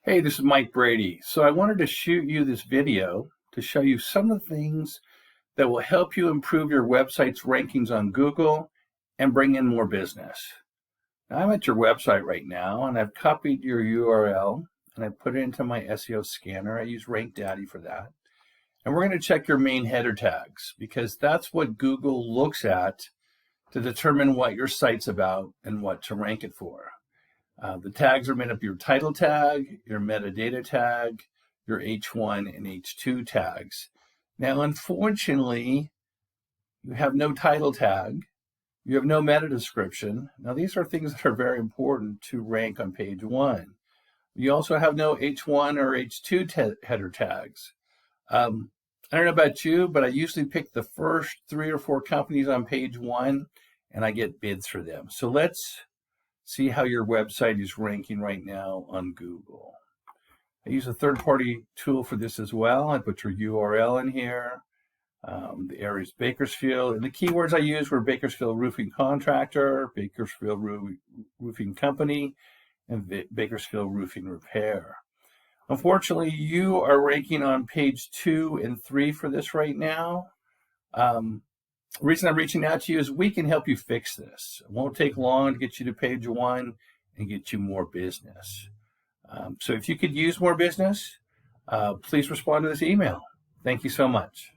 Hey, this is Mike Brady. So I wanted to shoot you this video to show you some of the things that will help you improve your website's rankings on Google and bring in more business. Now, I'm at your website right now, and I've copied your URL and I put it into my SEO scanner. I use Rank Daddy for that. And we're going to check your main header tags because that's what Google looks at to determine what your site's about and what to rank it for. The tags are made up of your title tag, your metadata tag, your H1 and H2 tags. Now, unfortunately, you have no title tag, you have no meta description. Now, these are things that are very important to rank on page one. You also have no H1 or H2 header tags. I don't know about you, but I usually pick the first 3 or 4 companies on page one, and I get bids for them. So let's see how your website is ranking right now on Google. I use a third-party tool for this as well. I put your URL in here. The area is Bakersfield, and the keywords I used were Bakersfield Roofing Contractor, Bakersfield Roofing Company, and Bakersfield Roofing Repair. Unfortunately, you are ranking on page 2 and 3 for this right now. The reason I'm reaching out to you is we can help you fix this. It won't take long to get you to page 1 and get you more business. So if you could use more business, please respond to this email. Thank you so much.